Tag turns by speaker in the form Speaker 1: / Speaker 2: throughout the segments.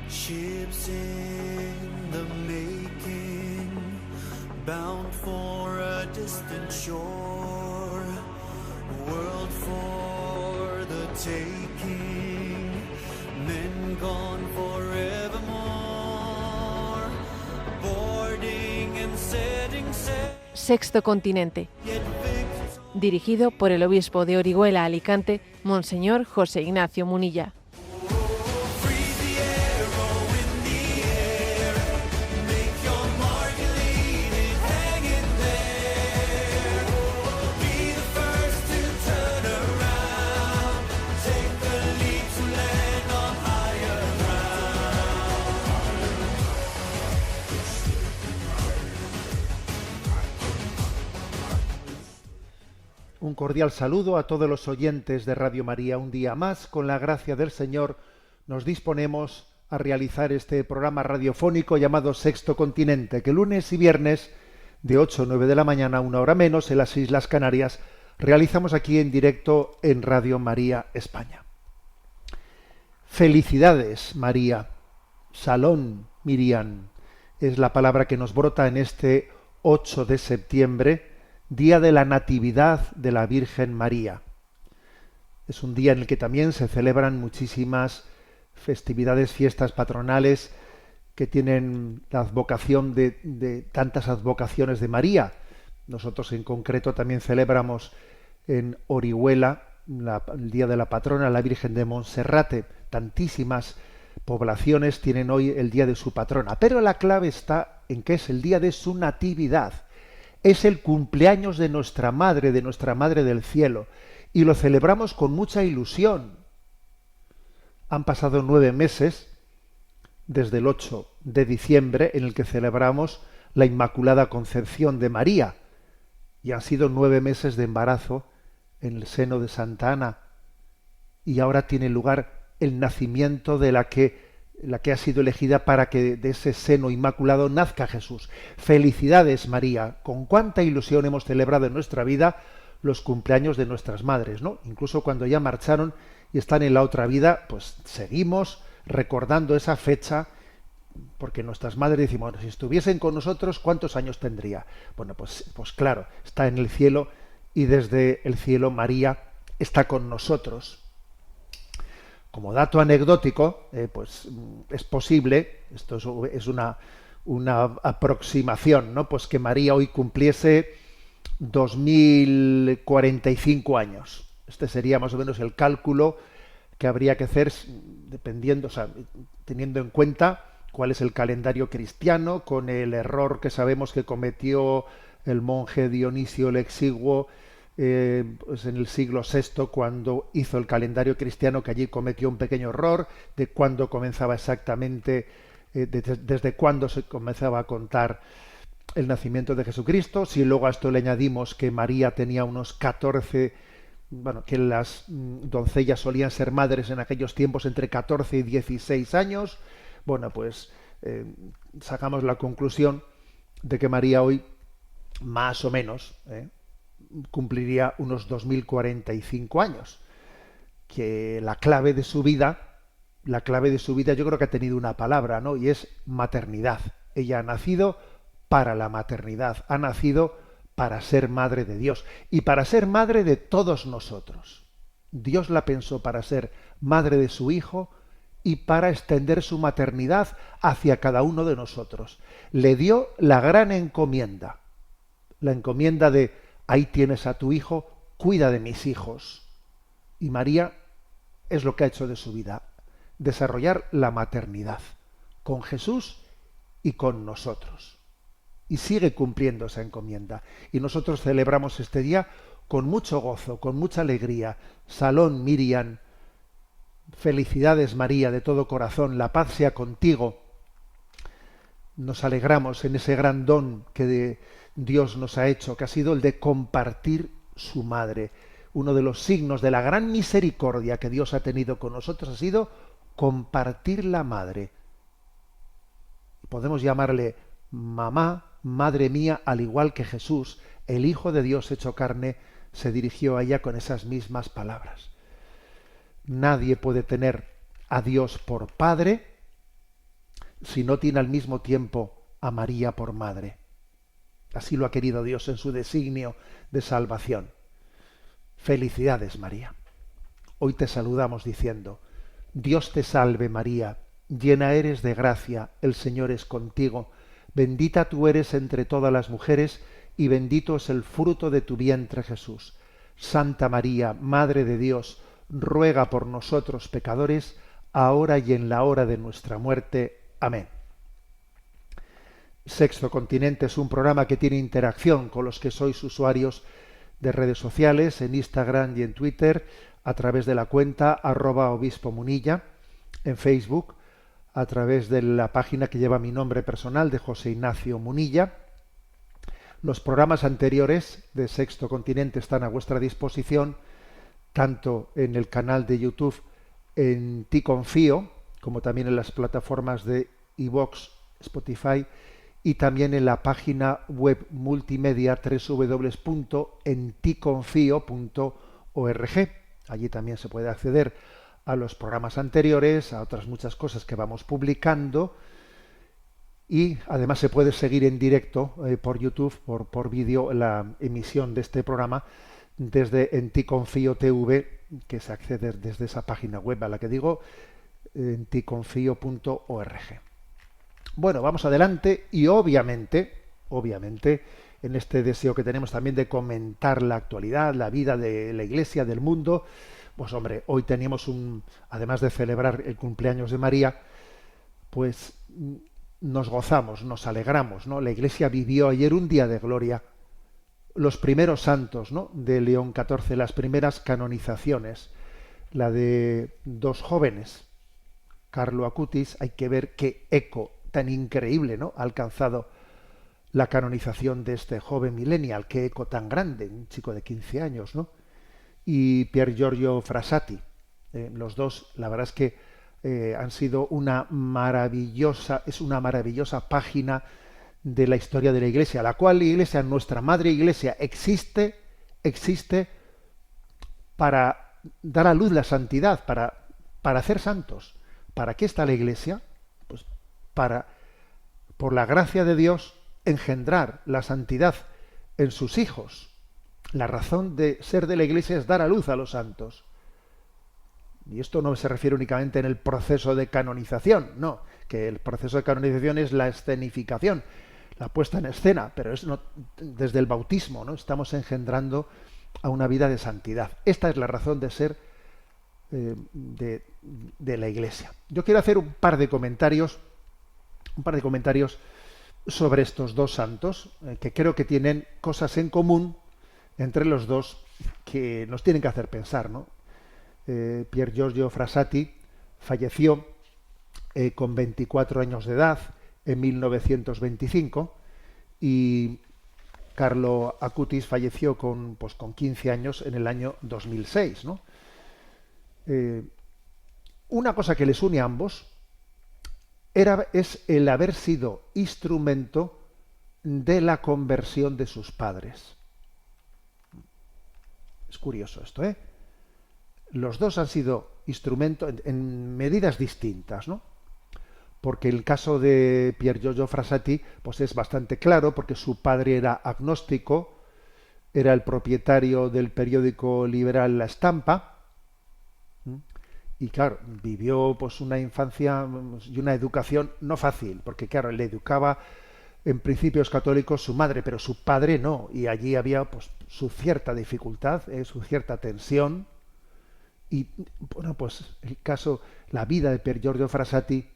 Speaker 1: Ships in the making, bound for a distant shore, world for the taking, men gone forevermore, boarding and setting sail.
Speaker 2: Sexto Continente, dirigido por el obispo de Orihuela, Alicante, Monseñor José Ignacio Munilla.
Speaker 3: Un cordial saludo a todos los oyentes de Radio María. Un día más, con la gracia del Señor, nos disponemos a realizar este programa radiofónico llamado Sexto Continente, que lunes y viernes, de 8 a 9 de la mañana, una hora menos, en las Islas Canarias, realizamos aquí en directo en Radio María España. Felicidades, María. Salón, Miriam, es la palabra que nos brota en este 8 de septiembre, Día de la Natividad de la Virgen María. Es un día en el que también se celebran muchísimas festividades, fiestas patronales que tienen la advocación de tantas advocaciones de María. Nosotros en concreto también celebramos en Orihuela el Día de la Patrona, la Virgen de Monserrate. Tantísimas poblaciones tienen hoy el día de su patrona, pero la clave está en que es el día de su natividad. Es el cumpleaños de nuestra Madre del Cielo, y lo celebramos con mucha ilusión. Han pasado 9 meses desde el 8 de diciembre, en el que celebramos la Inmaculada Concepción de María, y han sido 9 meses de embarazo en el seno de Santa Ana, y ahora tiene lugar el nacimiento de la que ha sido elegida para que de ese seno inmaculado nazca Jesús. Felicidades, María. Con cuánta ilusión hemos celebrado en nuestra vida los cumpleaños de nuestras madres, ¿no? Incluso cuando ya marcharon y están en la otra vida, pues seguimos recordando esa fecha, porque nuestras madres decimos, bueno, si estuviesen con nosotros, ¿cuántos años tendría? Bueno, pues claro, está en el cielo, y desde el cielo María está con nosotros. Como dato anecdótico, pues es posible, esto es una aproximación, ¿no? Pues que María hoy cumpliese 2045 años. Este sería más o menos el cálculo que habría que hacer, dependiendo, o sea, teniendo en cuenta cuál es el calendario cristiano, con el error que sabemos que cometió el monje Dionisio el Exiguo, pues en el siglo VI, cuando hizo el calendario cristiano, que allí cometió un pequeño error de cuándo comenzaba exactamente, desde cuándo se comenzaba a contar el nacimiento de Jesucristo. Si luego a esto le añadimos que María tenía unos 14, bueno, que las doncellas solían ser madres en aquellos tiempos entre 14 y 16 años, bueno, pues sacamos la conclusión de que María hoy, más o menos, cumpliría unos 2045 años, que la clave de su vida yo creo que ha tenido una palabra, ¿no? Y es maternidad. Ella ha nacido para la maternidad, ha nacido para ser madre de Dios y para ser madre de todos nosotros. Dios la pensó para ser madre de su Hijo y para extender su maternidad hacia cada uno de nosotros. Le dio la gran encomienda, la encomienda de: ahí tienes a tu hijo, cuida de mis hijos. Y María es lo que ha hecho de su vida, desarrollar la maternidad, con Jesús y con nosotros. Y sigue cumpliendo esa encomienda. Y nosotros celebramos este día con mucho gozo, con mucha alegría. Salón, Miriam. Felicidades, María, de todo corazón. La paz sea contigo. Nos alegramos en ese gran don que Dios nos ha hecho, que ha sido el de compartir su madre. Uno de los signos de la gran misericordia que Dios ha tenido con nosotros ha sido compartir la madre. Podemos llamarle mamá, madre mía, al igual que Jesús, el Hijo de Dios hecho carne, se dirigió a ella con esas mismas palabras. Nadie puede tener a Dios por padre si no tiene al mismo tiempo a María por madre? Así lo ha querido Dios en su designio de salvación. Felicidades, María. Hoy te saludamos diciendo: Dios te salve, María, llena eres de gracia, el Señor es contigo, bendita tú eres entre todas las mujeres, y bendito es el fruto de tu vientre, Jesús. Santa María, Madre de Dios, ruega por nosotros pecadores, ahora y en la hora de nuestra muerte. Amén. Sexto Continente es un programa que tiene interacción con los que sois usuarios de redes sociales, en Instagram y en Twitter, a través de la cuenta @obispomunilla, en Facebook, a través de la página que lleva mi nombre personal, de José Ignacio Munilla. Los programas anteriores de Sexto Continente están a vuestra disposición, tanto en el canal de YouTube en Ti Confío, como también en las plataformas de iVoox, Spotify, y también en la página web multimedia www.enticonfio.org. Allí también se puede acceder a los programas anteriores, a otras muchas cosas que vamos publicando, y además se puede seguir en directo por YouTube, por vídeo, la emisión de este programa desde Enticonfío TV, que se accede desde esa página web a la que digo, enticonfio.org. Bueno, vamos adelante y obviamente, en este deseo que tenemos también de comentar la actualidad, la vida de la Iglesia, del mundo, pues hombre, hoy teníamos además de celebrar el cumpleaños de María, pues nos gozamos, nos alegramos, ¿no? La Iglesia vivió ayer un día de gloria. Los primeros santos, ¿no?, de León XIV, las primeras canonizaciones, la de dos jóvenes, Carlo Acutis. Hay que ver qué eco tan increíble, ¿no?, ha alcanzado la canonización de este joven millennial, qué eco tan grande, un chico de 15 años, ¿no? Y Pier Giorgio Frassati, los dos, la verdad es que han sido una maravillosa página de la historia de la Iglesia, la cual la Iglesia, nuestra Madre Iglesia, existe para dar a luz la santidad, para hacer santos. ¿Para qué está la Iglesia? Pues para, por la gracia de Dios, engendrar la santidad en sus hijos. La razón de ser de la Iglesia es dar a luz a los santos. Y esto no se refiere únicamente en el proceso de canonización, no, que el proceso de canonización es la escenificación, la puesta en escena, pero es desde el bautismo, ¿no? Estamos engendrando a una vida de santidad. Esta es la razón de ser de la Iglesia. Yo quiero hacer un par de comentarios sobre estos dos santos, que creo que tienen cosas en común entre los dos que nos tienen que hacer pensar, ¿no? Pier Giorgio Frassati falleció con 24 años de edad en 1925 y Carlo Acutis falleció con 15 años en el año 2006, ¿no? Una cosa que les une a ambos es el haber sido instrumento de la conversión de sus padres. Es curioso esto, ¿eh? Los dos han sido instrumento en medidas distintas, ¿no? Porque el caso de Pier Giorgio Frassati pues es bastante claro, porque su padre era agnóstico, era el propietario del periódico liberal La Estampa, y claro, vivió pues una infancia y una educación no fácil, porque claro, le educaba en principios católicos su madre, pero su padre no, y allí había pues su cierta dificultad, su cierta tensión. Y bueno, pues la vida de Pier Giorgio Frassati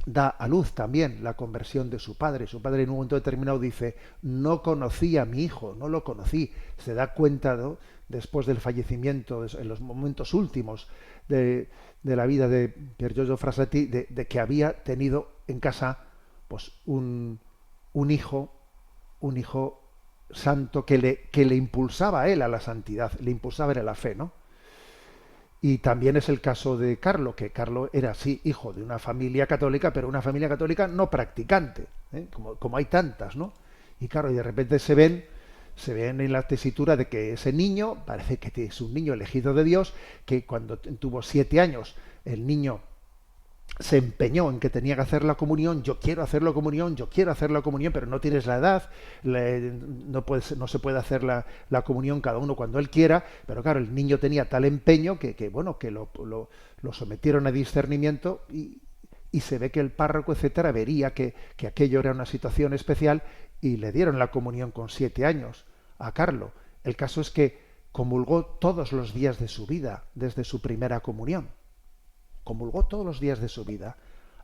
Speaker 3: da a luz también la conversión de su padre. Su padre en un momento determinado dice: no conocí a mi hijo, no lo conocí. Se da cuenta, ¿no?, después del fallecimiento, en los momentos últimos de la vida de Pier Giorgio Frassati, de que había tenido en casa pues un hijo santo que le impulsaba a él a la santidad, le impulsaba a la fe, ¿no? Y también es el caso de Carlo, que Carlo era sí hijo de una familia católica, pero una familia católica no practicante, como hay tantas, ¿no? Y claro, y de repente se ven en la tesitura de que ese niño parece que es un niño elegido de Dios, que cuando tuvo 7 años el niño se empeñó en que tenía que hacer la comunión. Yo quiero hacer la comunión, yo quiero hacer la comunión, pero no tienes la edad, no se puede hacer la comunión cada uno cuando él quiera. Pero claro, el niño tenía tal empeño que lo sometieron a discernimiento, y se ve que el párroco, etcétera, vería que aquello era una situación especial, y le dieron la comunión con 7 años a Carlo. El caso es que comulgó todos los días de su vida desde su primera comunión. Comulgó todos los días de su vida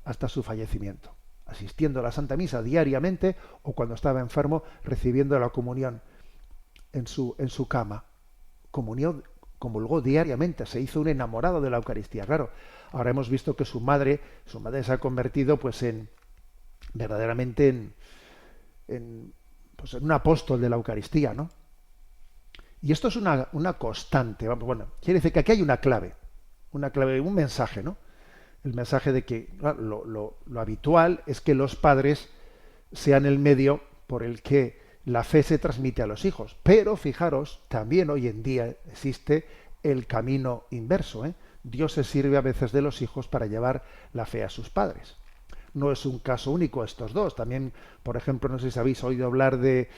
Speaker 3: hasta su fallecimiento, asistiendo a la Santa Misa diariamente, o cuando estaba enfermo recibiendo la comunión en su cama. Comulgó diariamente, se hizo un enamorado de la Eucaristía. Claro, ahora hemos visto que su madre se ha convertido pues verdaderamente en un apóstol de la Eucaristía, ¿no? Y esto es una constante. Bueno, quiere decir que aquí hay una clave, un mensaje, ¿no? El mensaje de que lo habitual es que los padres sean el medio por el que la fe se transmite a los hijos. Pero fijaros, también hoy en día existe el camino inverso, ¿eh? Dios se sirve a veces de los hijos para llevar la fe a sus padres. No es un caso único estos dos. También, por ejemplo, no sé si habéis oído hablar de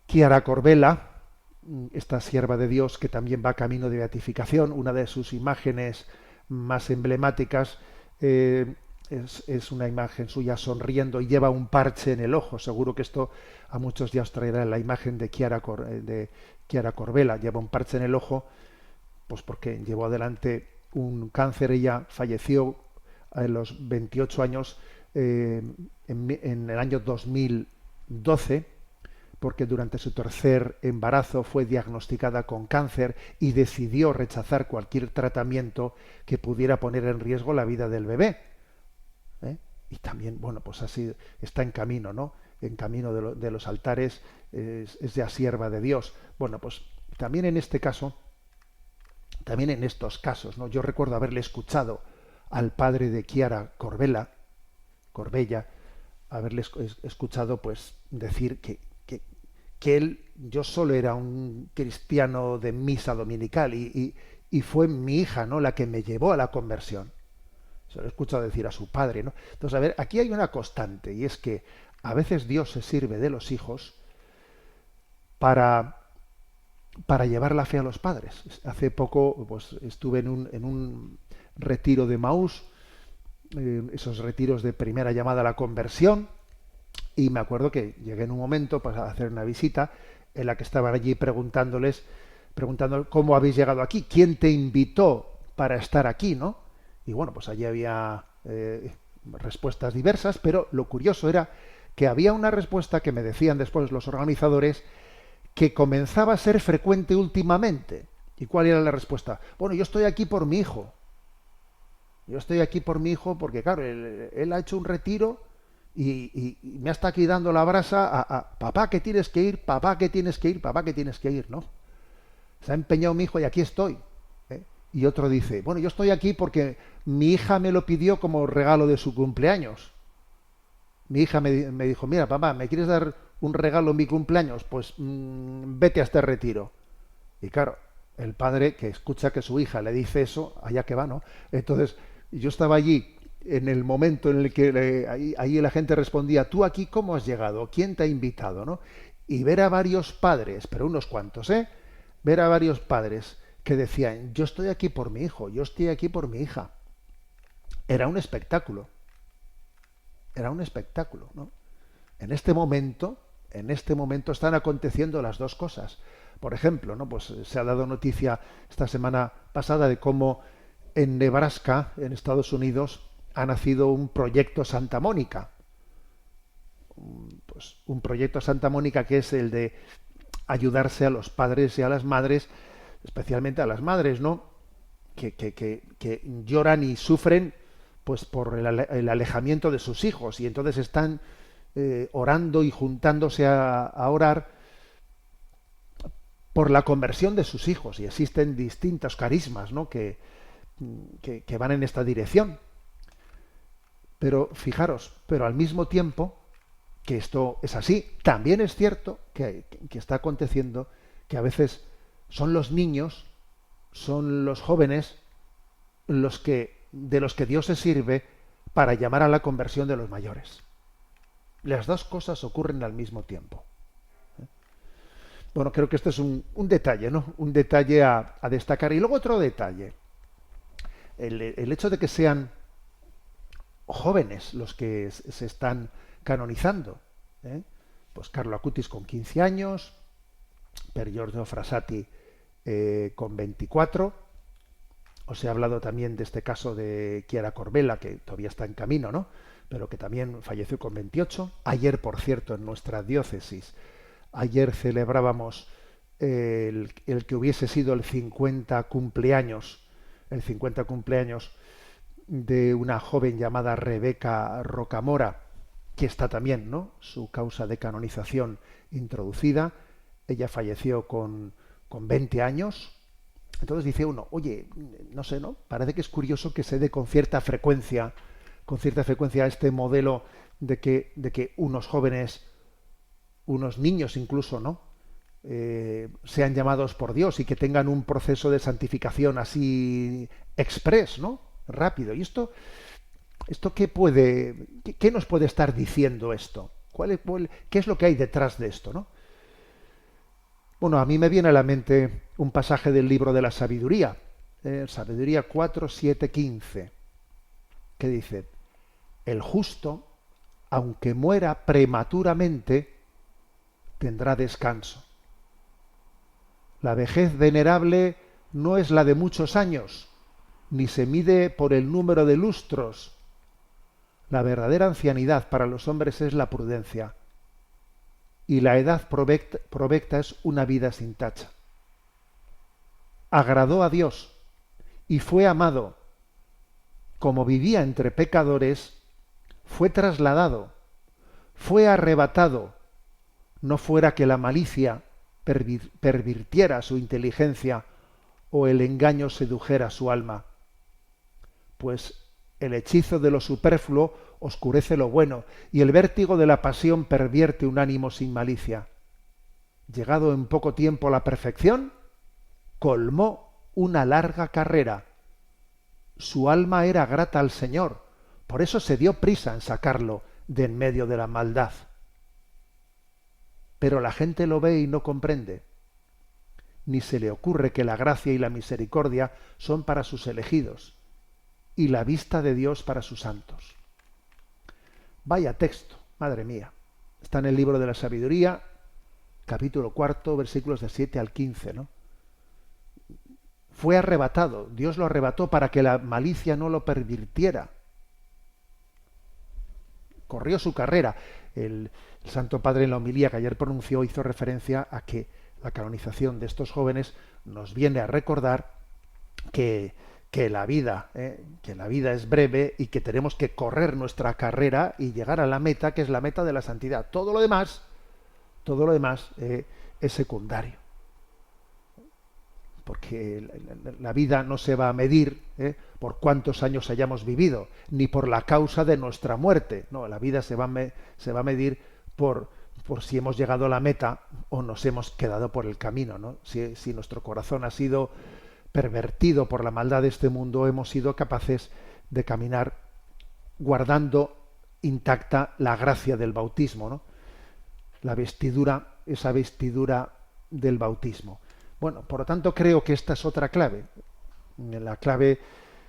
Speaker 3: Chiara Corbella, esta sierva de Dios que también va camino de beatificación. Una de sus imágenes más emblemáticas es una imagen suya sonriendo y lleva un parche en el ojo. Seguro que esto a muchos ya os traerá la imagen de Chiara Corbella. Lleva un parche en el ojo, pues porque llevó adelante un cáncer. Ella falleció a los 28 años en el año 2012, porque durante su tercer embarazo fue diagnosticada con cáncer y decidió rechazar cualquier tratamiento que pudiera poner en riesgo la vida del bebé. Y también, bueno, pues así está en camino, ¿no? En camino de los altares, es ya sierva de Dios. Bueno, pues también en este caso, también en estos casos, ¿no? Yo recuerdo haberle escuchado al padre de Chiara Corbella, haberle escuchado pues decir que yo solo era un cristiano de misa dominical, y fue mi hija, ¿no?, la que me llevó a la conversión. Se lo he escuchado decir a su padre, ¿no? Entonces, a ver, aquí hay una constante, y es que a veces Dios se sirve de los hijos para llevar la fe a los padres. Hace poco pues estuve en un retiro de Maús, esos retiros de primera llamada a la conversión, y me acuerdo que llegué en un momento para hacer una visita en la que estaban allí preguntando cómo habéis llegado aquí, quién te invitó para estar aquí, ¿no? Y bueno, pues allí había respuestas diversas, pero lo curioso era que había una respuesta que me decían después los organizadores que comenzaba a ser frecuente últimamente. ¿Y cuál era la respuesta? Bueno, yo estoy aquí por mi hijo. Yo estoy aquí por mi hijo porque, claro, él ha hecho un retiro y me está aquí dando la brasa a papá, que tienes que ir, papá, que tienes que ir, papá, que tienes que ir, ¿no? Se ha empeñado mi hijo y aquí estoy. Y otro dice, bueno, yo estoy aquí porque mi hija me lo pidió como regalo de su cumpleaños. Mi hija me dijo, mira, papá, ¿me quieres dar un regalo en mi cumpleaños? Pues vete a este retiro. Y claro, el padre que escucha que su hija le dice eso, allá que va, ¿no? Entonces, yo estaba allí en el momento en el que ahí la gente respondía, ¿tú aquí cómo has llegado? ¿Quién te ha invitado? ¿No? Y ver a varios padres, pero unos cuantos, ver a varios padres que decían, yo estoy aquí por mi hijo, yo estoy aquí por mi hija. Era un espectáculo. Era un espectáculo, ¿no? En este momento están aconteciendo las dos cosas. Por ejemplo, ¿no? Pues se ha dado noticia esta semana pasada de cómo en Nebraska, en Estados Unidos, ha nacido un proyecto Santa Mónica. Pues un proyecto Santa Mónica que es el de ayudarse a los padres y a las madres, especialmente a las madres, ¿no? Que lloran y sufren pues por el alejamiento de sus hijos, y entonces están orando y juntándose a orar por la conversión de sus hijos, y existen distintos carismas, ¿no?, que van en esta dirección. Pero fijaros, pero al mismo tiempo que esto es así, también es cierto que está aconteciendo que a veces son los niños, son los jóvenes los que de los que Dios se sirve para llamar a la conversión de los mayores. Las dos cosas ocurren al mismo tiempo. Bueno, creo que este es un detalle, ¿no? Un detalle a destacar. Y luego otro detalle. El hecho de que sean jóvenes los que se están canonizando. Pues Carlo Acutis con 15 años, Per Giorgio Frassati con 24. Os he hablado también de este caso de Chiara Corbella, que todavía está en camino, ¿no? Pero que también falleció con 28. Ayer, por cierto, en nuestra diócesis, ayer celebrábamos el que hubiese sido el 50 cumpleaños de una joven llamada Rebeca Rocamora, que está también, ¿no?, su causa de canonización introducida. Ella falleció con 20 años. Entonces dice uno, oye, no sé, ¿no? Parece que es curioso que se dé con cierta frecuencia este modelo de que unos jóvenes, unos niños incluso, ¿no?, sean llamados por Dios y que tengan un proceso de santificación así express, ¿no?, rápido. ¿Y esto qué nos puede estar diciendo esto? ¿Qué es lo que hay detrás de esto, no? Bueno, a mí me viene a la mente un pasaje del libro de la Sabiduría, Sabiduría 4, 7, 15, que dice: el justo, aunque muera prematuramente, tendrá descanso. La vejez venerable no es la de muchos años, ni se mide por el número de lustros. La verdadera ancianidad para los hombres es la prudencia, y la edad provecta es una vida sin tacha. Agradó a Dios y fue amado. Como vivía entre pecadores, fue trasladado, fue arrebatado, no fuera que la malicia pervirtiera su inteligencia o el engaño sedujera su alma. Pues el hechizo de lo superfluo oscurece lo bueno, y el vértigo de la pasión pervierte un ánimo sin malicia. Llegado en poco tiempo a la perfección, colmó una larga carrera. Su alma era grata al Señor, por eso se dio prisa en sacarlo de en medio de la maldad. Pero la gente lo ve y no comprende, ni se le ocurre que la gracia y la misericordia son para sus elegidos, y la vista de Dios para sus santos. Vaya texto, madre mía. Está en el libro de la Sabiduría, capítulo 4, versículos de 7 al 15, ¿no? Fue arrebatado, Dios lo arrebató para que la malicia no lo pervirtiera. Corrió su carrera. El Santo Padre en la homilía que ayer pronunció hizo referencia a que la canonización de estos jóvenes nos viene a recordar que la vida es breve y que tenemos que correr nuestra carrera y llegar a la meta, que es la meta de la santidad. Todo lo demás es secundario. Porque la vida no se va a medir por cuántos años hayamos vivido, ni por la causa de nuestra muerte. No, la vida se va a medir por si hemos llegado a la meta o nos hemos quedado por el camino, ¿no? Si nuestro corazón ha sido pervertido por la maldad de este mundo, hemos sido capaces de caminar guardando intacta la gracia del bautismo, ¿no? La vestidura, esa vestidura del bautismo. Bueno, por lo tanto creo que esta es otra clave, la clave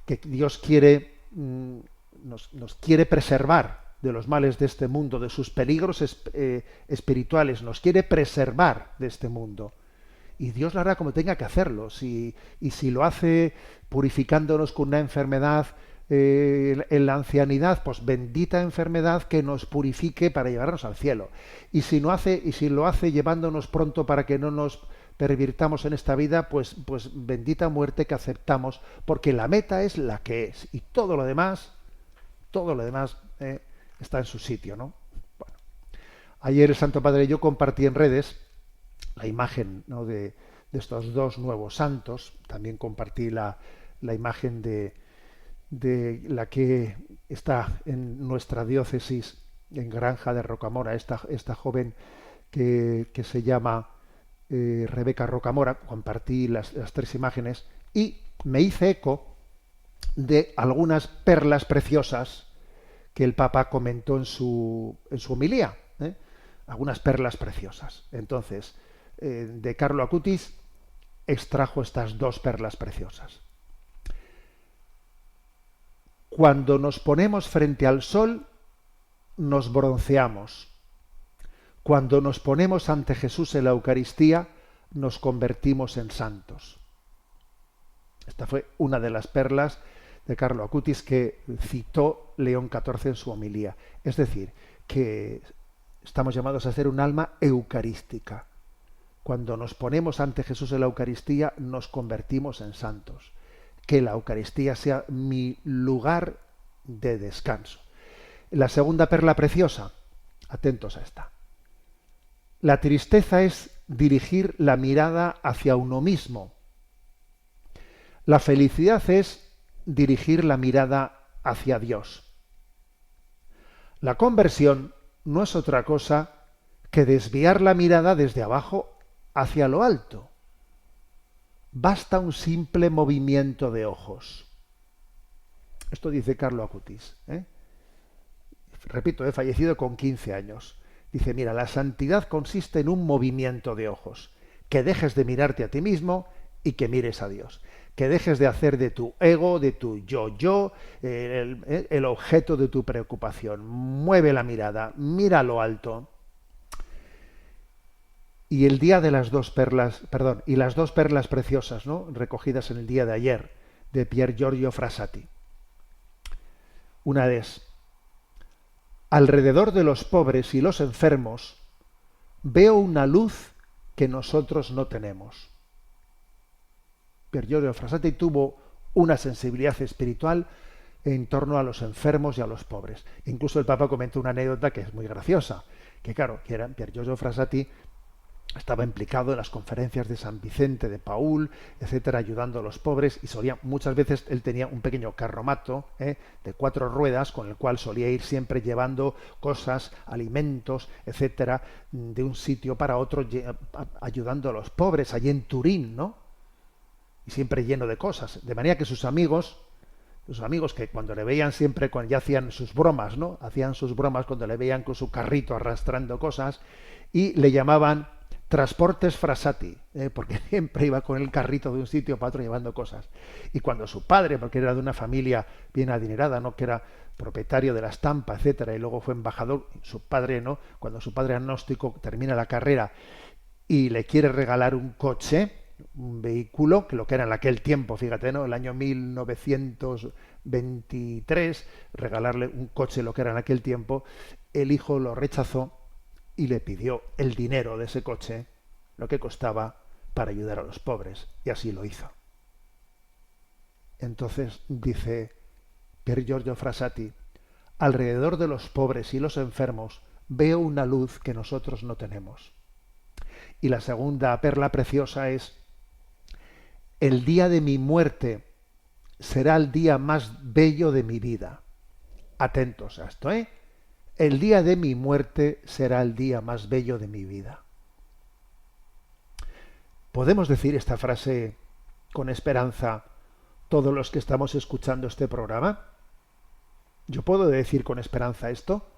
Speaker 3: que Dios quiere, nos quiere preservar de los males de este mundo, de sus peligros espirituales, nos quiere preservar de este mundo. Y Dios lo hará como tenga que hacerlo. Y si lo hace purificándonos con una enfermedad en la ancianidad, pues bendita enfermedad que nos purifique para llevarnos al cielo. Y si lo hace llevándonos pronto para que no nos pervirtamos en esta vida, pues bendita muerte que aceptamos, porque la meta es la que es. Y todo lo demás está en su sitio, ¿no? Bueno, ayer el Santo Padre y yo compartí en redes la imagen, ¿no?, de estos dos nuevos santos. También compartí la imagen de la que está en nuestra diócesis, en Granja de Rocamora, esta joven que se llama Rebeca Rocamora. Compartí las tres imágenes y me hice eco de algunas perlas preciosas que el Papa comentó en su homilía, ¿eh? Algunas perlas preciosas. Entonces, de Carlo Acutis extrajo estas dos perlas preciosas. Cuando nos ponemos frente al sol, nos bronceamos. Cuando nos ponemos ante Jesús en la Eucaristía, nos convertimos en santos. Esta fue una de las perlas de Carlo Acutis que citó León XIV en su homilía. Es decir, que estamos llamados a ser un alma eucarística. Cuando nos ponemos ante Jesús en la Eucaristía, nos convertimos en santos. Que la Eucaristía sea mi lugar de descanso. La segunda perla preciosa, atentos a esta. La tristeza es dirigir la mirada hacia uno mismo. La felicidad es dirigir la mirada hacia Dios. La conversión no es otra cosa que desviar la mirada desde abajo hacia lo alto. Basta un simple movimiento de ojos. Esto dice Carlo Acutis. Repito, he fallecido con 15 años. Dice, mira, la santidad consiste en un movimiento de ojos. Que dejes de mirarte a ti mismo y que mires a Dios. Que dejes de hacer de tu ego, de tu yo, el objeto de tu preocupación. Mueve la mirada, mira a lo alto. Y el día de las dos perlas, y las dos perlas preciosas, ¿no?, recogidas en el día de ayer, de Pier Giorgio Frassati. Una es: alrededor de los pobres y los enfermos veo una luz que nosotros no tenemos. Pier Giorgio Frassati tuvo una sensibilidad espiritual en torno a los enfermos y a los pobres. Incluso el Papa comentó una anécdota que es muy graciosa, que claro, que era Pier Giorgio Frassati estaba implicado en las conferencias de San Vicente de Paúl, etcétera, ayudando a los pobres, y solía, muchas veces él tenía un pequeño carromato de 4 ruedas con el cual solía ir siempre llevando cosas, alimentos, etcétera, de un sitio para otro, ayudando a los pobres allí en Turín, ¿no? Y siempre lleno de cosas, de manera que sus amigos que cuando le veían siempre, cuando ya hacían sus bromas, ¿no? Hacían sus bromas cuando le veían con su carrito arrastrando cosas, y le llamaban Transportes Frassati, porque siempre iba con el carrito de un sitio para otro llevando cosas. Y cuando su padre, porque era de una familia bien adinerada, ¿no?, que era propietario de la estampa, etcétera, y luego fue embajador, su padre, ¿no?, cuando su padre agnóstico termina la carrera y le quiere regalar un coche, un vehículo, que lo que era en aquel tiempo, fíjate, ¿no?, el año 1923, regalarle un coche, lo que era en aquel tiempo, el hijo lo rechazó y le pidió el dinero de ese coche, lo que costaba, para ayudar a los pobres, y así lo hizo. Entonces dice Pier Giorgio Frassati: alrededor de los pobres y los enfermos veo una luz que nosotros no tenemos. Y la segunda perla preciosa es: el día de mi muerte será el día más bello de mi vida. Atentos a esto, ¿eh? El día de mi muerte será el día más bello de mi vida. ¿Podemos decir esta frase con esperanza todos los que estamos escuchando este programa? ¿Yo puedo decir con esperanza esto?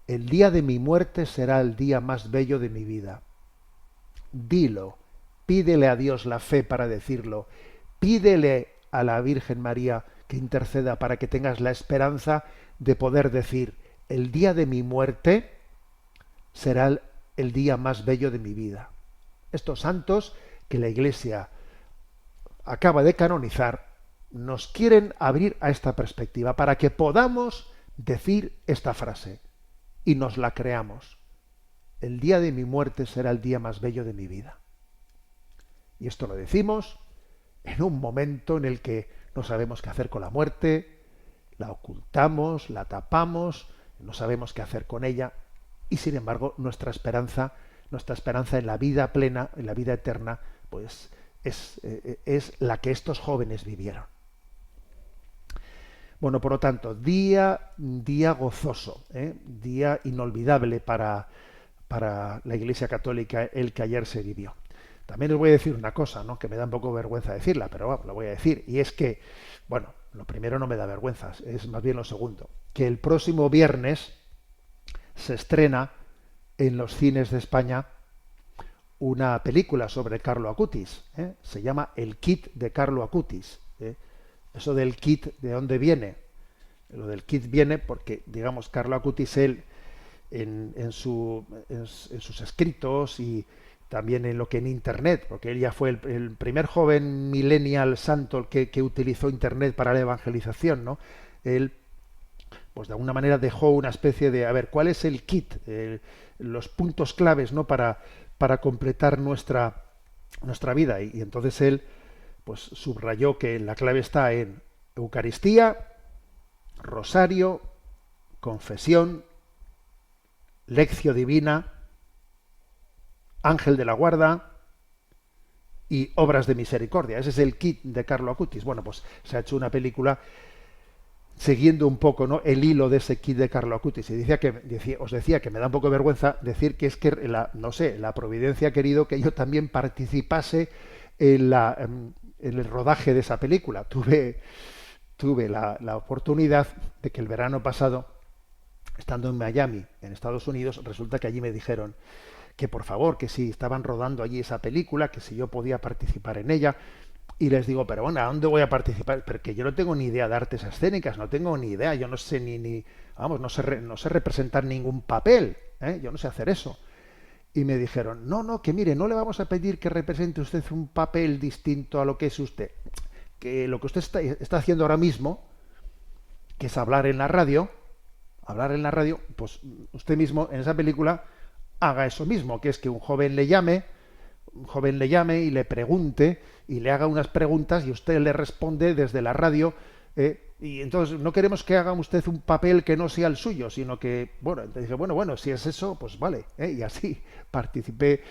Speaker 3: El día de mi muerte será el día más bello de mi vida. Dilo, pídele a Dios la fe para decirlo, pídele a la Virgen María que interceda para que tengas la esperanza de poder decir: el día de mi muerte será el día más bello de mi vida. Estos santos que la Iglesia acaba de canonizar nos quieren abrir a esta perspectiva para que podamos decir esta frase y nos la creamos. El día de mi muerte será el día más bello de mi vida. Y esto lo decimos en un momento en el que no sabemos qué hacer con la muerte, la ocultamos, la tapamos, no sabemos qué hacer con ella, y sin embargo nuestra esperanza en la vida plena, en la vida eterna, pues es la que estos jóvenes vivieron. Bueno, por lo tanto, día gozoso, día inolvidable para la Iglesia Católica, el que ayer se vivió. También os voy a decir una cosa, ¿no?, que me da un poco vergüenza decirla, pero bueno, lo voy a decir, y es que, bueno, lo primero no me da vergüenza, es más bien lo segundo, que el próximo viernes se estrena en los cines de España una película sobre Carlo Acutis, ¿eh? Se llama El kit de Carlo Acutis, ¿eh? Eso del kit, ¿de dónde viene? Lo del kit viene porque, digamos, Carlo Acutis, él, en sus escritos y también en lo que en Internet, porque él ya fue el primer joven millennial santo que utilizó Internet para la evangelización, ¿no? Él, pues de alguna manera dejó una especie de, a ver, ¿cuál es el kit? Los puntos claves, ¿no? Para completar nuestra vida. Y entonces él, pues subrayó que la clave está en Eucaristía, Rosario, confesión, lección divina, ángel de la guarda y obras de misericordia. Ese es el kit de Carlo Acutis. Bueno, pues se ha hecho una película siguiendo un poco, ¿no?, el hilo de ese kit de Carlo Acutis. Y os decía que me da un poco de vergüenza decir que es que la providencia ha querido que yo también participase en el rodaje de esa película. Tuve la oportunidad de que el verano pasado, estando en Miami, en Estados Unidos, resulta que allí me dijeron que por favor, que si estaban rodando allí esa película, que si yo podía participar en ella. Y les digo, pero bueno, ¿a dónde voy a participar? Porque yo no tengo ni idea de artes escénicas, no tengo ni idea, yo no sé no sé representar ningún papel, ¿eh? Yo no sé hacer eso. Y me dijeron, no, que mire, no le vamos a pedir que represente usted un papel distinto a lo que es usted. Que lo que usted está haciendo ahora mismo, que es hablar en la radio, pues usted mismo en esa película haga eso mismo, que es que un joven le llame y le pregunte y le haga unas preguntas y usted le responde desde la radio, y entonces no queremos que haga usted un papel que no sea el suyo, sino que, bueno, entonces dije, bueno, si es eso, pues vale, y así participé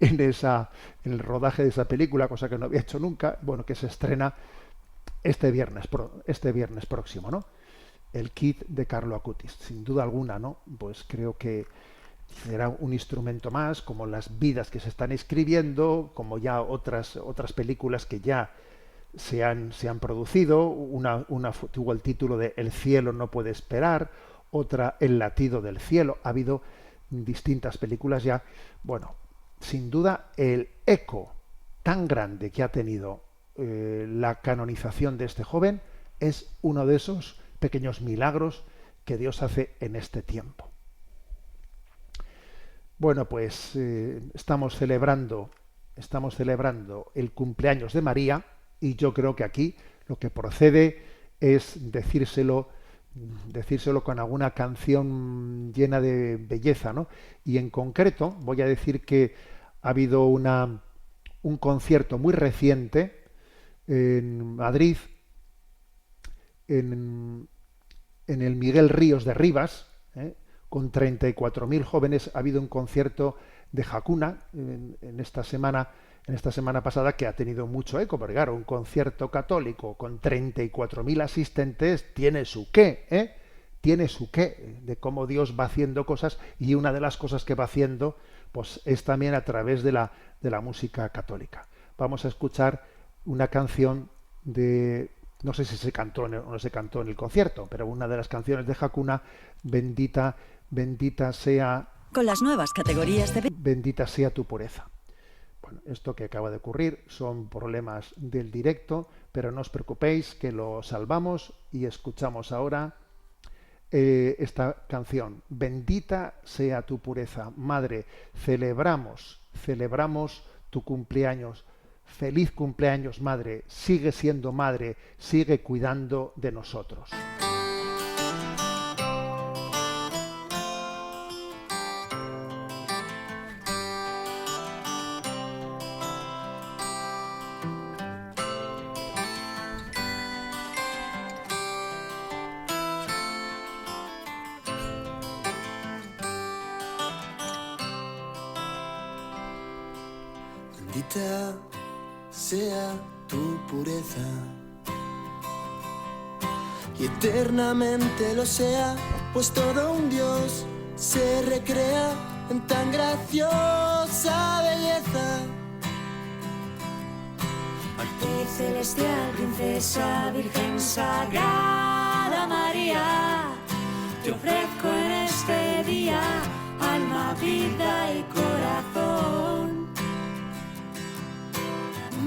Speaker 3: en el rodaje de esa película, cosa que no había hecho nunca, bueno, que se estrena este viernes próximo, ¿no? El kit de Carlo Acutis, sin duda alguna, ¿no? Pues creo que será un instrumento más, como las vidas que se están escribiendo, como ya otras películas que ya se han producido. Una tuvo el título de El cielo no puede esperar, otra El latido del cielo. Ha habido distintas películas ya. Bueno, sin duda el eco tan grande que ha tenido la canonización de este joven es uno de esos pequeños milagros que Dios hace en este tiempo. Bueno, pues estamos celebrando el cumpleaños de María, y yo creo que aquí lo que procede es decírselo con alguna canción llena de belleza, ¿no? Y en concreto voy a decir que ha habido un concierto muy reciente en Madrid, en el Miguel Ríos de Rivas, con 34.000 jóvenes. Ha habido un concierto de Hakuna en esta semana pasada, que ha tenido mucho eco, porque claro, un concierto católico con 34.000 asistentes tiene su qué, de cómo Dios va haciendo cosas, y una de las cosas que va haciendo pues es también a través de la música católica. Vamos a escuchar una canción de, no sé si se cantó o no se cantó en el concierto, pero una de las canciones de Hakuna, Bendita sea,
Speaker 4: con las nuevas categorías de
Speaker 3: bendita sea tu pureza. Bueno, esto que acaba de ocurrir son problemas del directo, pero no os preocupéis, que lo salvamos y escuchamos ahora esta canción. Bendita sea tu pureza, Madre. Celebramos tu cumpleaños. Feliz cumpleaños, Madre. Sigue siendo Madre, sigue cuidando de nosotros.
Speaker 1: Bendita sea tu pureza y eternamente lo sea, pues todo un Dios se recrea en tan graciosa belleza. Al
Speaker 5: Actriz celestial, princesa, virgen sagrada María, te ofrezco en este día alma, vida y corazón.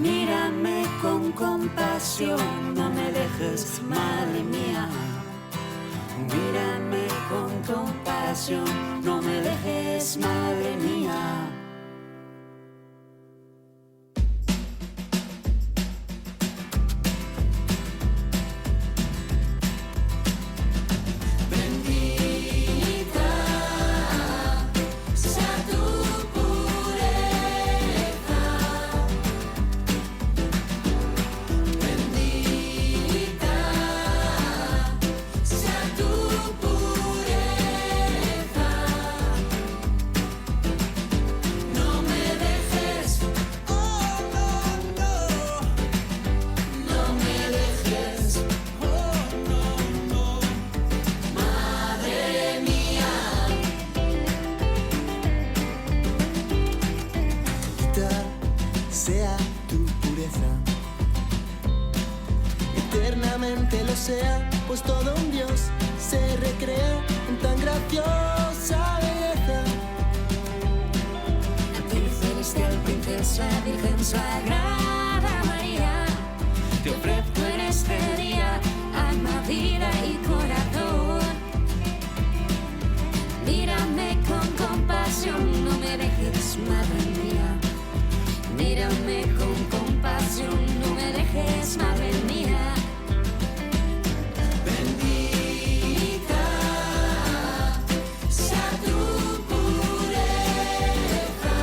Speaker 5: Mírame con compasión, no me dejes, madre mía. Mírame con compasión, no me dejes, madre mía.
Speaker 1: Sea tu pureza, eternamente lo sea, pues todo un Dios se recrea en tan graciosa belleza.
Speaker 5: Actriz celestial, princesa, virgen sagrada María, te ofrezco en este día alma, vida y corazón. Mírame con compasión, no me dejes, madre mía. Mírame con compasión, no me dejes, madre mía. Bendita sea tu pureza.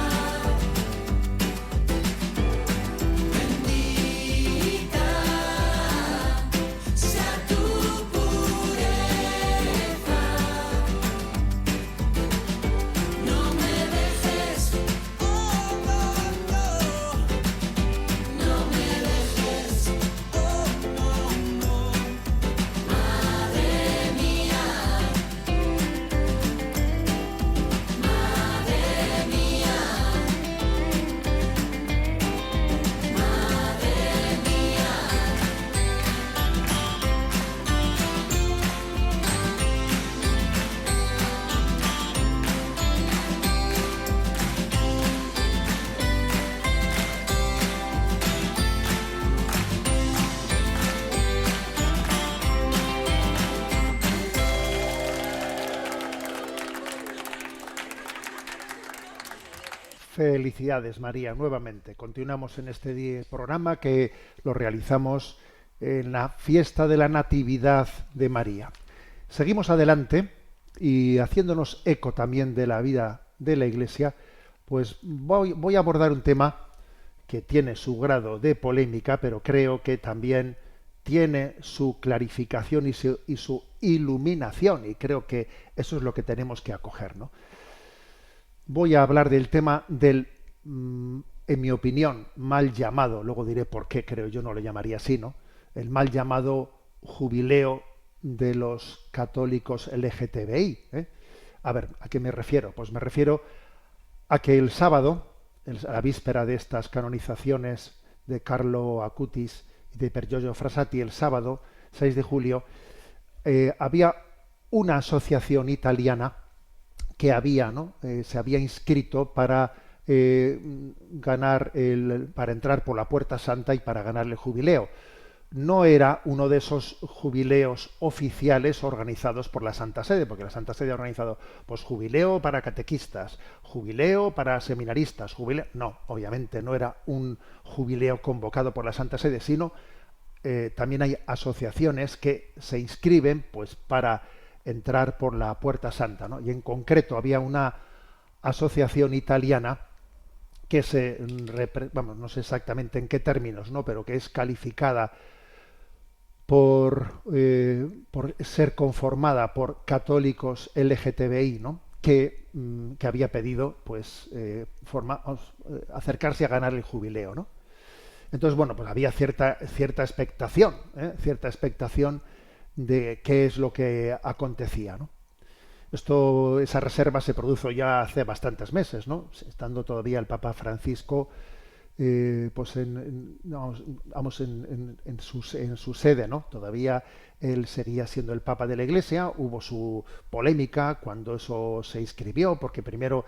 Speaker 5: Bendita sea tu pureza. No me dejes.
Speaker 3: Felicidades, María, nuevamente. Continuamos en este programa que lo realizamos en la fiesta de la Natividad de María. Seguimos adelante y haciéndonos eco también de la vida de la Iglesia, pues voy a abordar un tema que tiene su grado de polémica, pero creo que también tiene su clarificación y su iluminación, y creo que eso es lo que tenemos que acoger, ¿no? Voy a hablar del tema del, en mi opinión, mal llamado, luego diré por qué creo yo no lo llamaría así, ¿no? El mal llamado jubileo de los católicos LGTBI. A ver, ¿a qué me refiero? Pues me refiero a que el sábado, a la víspera de estas canonizaciones de Carlo Acutis y de Per Giorgio Frassati, el sábado 6 de julio, había una asociación italiana que había, ¿no? Se había inscrito para para entrar por la Puerta Santa y para ganar el jubileo. No era uno de esos jubileos oficiales organizados por la Santa Sede, porque la Santa Sede ha organizado pues jubileo para catequistas, jubileo para seminaristas, jubileo. No, obviamente no era un jubileo convocado por la Santa Sede, sino también hay asociaciones que se inscriben pues para entrar por la Puerta Santa, ¿no? Y en concreto había una asociación italiana que no sé exactamente en qué términos, ¿no? Pero que es calificada por ser conformada por católicos LGTBI, ¿no? Que había pedido pues acercarse a ganar el jubileo, ¿no? Entonces, bueno, pues había cierta expectación, cierta expectación de qué es lo que acontecía, ¿no? Esa reserva se produjo ya hace bastantes meses, ¿no? Estando todavía el Papa Francisco pues en su sede, ¿no? Todavía él seguía siendo el Papa de la Iglesia. Hubo su polémica cuando eso se inscribió, porque primero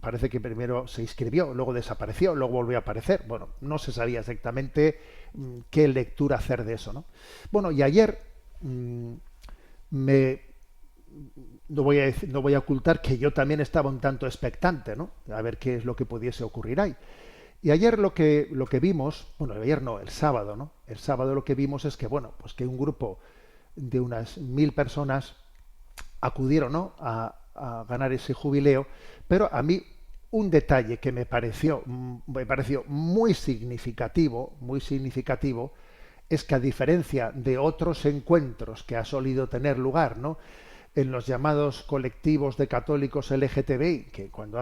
Speaker 3: parece que primero se inscribió, luego desapareció, luego volvió a aparecer. Bueno, no se sabía exactamente qué lectura hacer de eso, ¿no? Bueno, y ayer no voy a ocultar que yo también estaba un tanto expectante, ¿no? A ver qué es lo que pudiese ocurrir ahí. Y ayer lo que vimos, bueno, ayer no, el sábado, ¿no? El sábado lo que vimos es que, bueno, pues que un grupo de unas 1000 personas acudieron, ¿no?, a ganar ese jubileo, pero a mí un detalle que me pareció muy significativo, es que, a diferencia de otros encuentros que ha solido tener lugar, ¿no?, en los llamados colectivos de católicos LGTBI, que cuando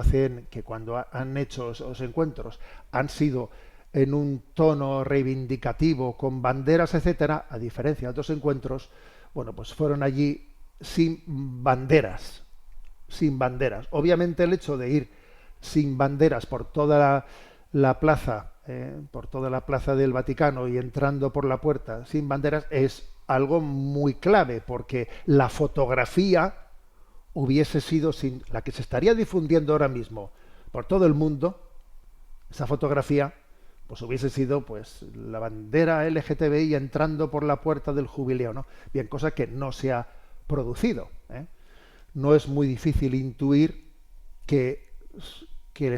Speaker 3: han hecho esos encuentros han sido en un tono reivindicativo, con banderas, etcétera, a diferencia de otros encuentros, bueno, pues fueron allí sin banderas. Obviamente el hecho de ir sin banderas por toda la plaza, por toda la plaza del Vaticano, y entrando por la puerta sin banderas, es algo muy clave, porque la fotografía hubiese sido la que se estaría difundiendo ahora mismo por todo el mundo. Esa fotografía pues hubiese sido pues la bandera LGTBI entrando por la puerta del jubileo, ¿no? Bien, cosa que no se ha producido, ¿eh? No es muy difícil intuir que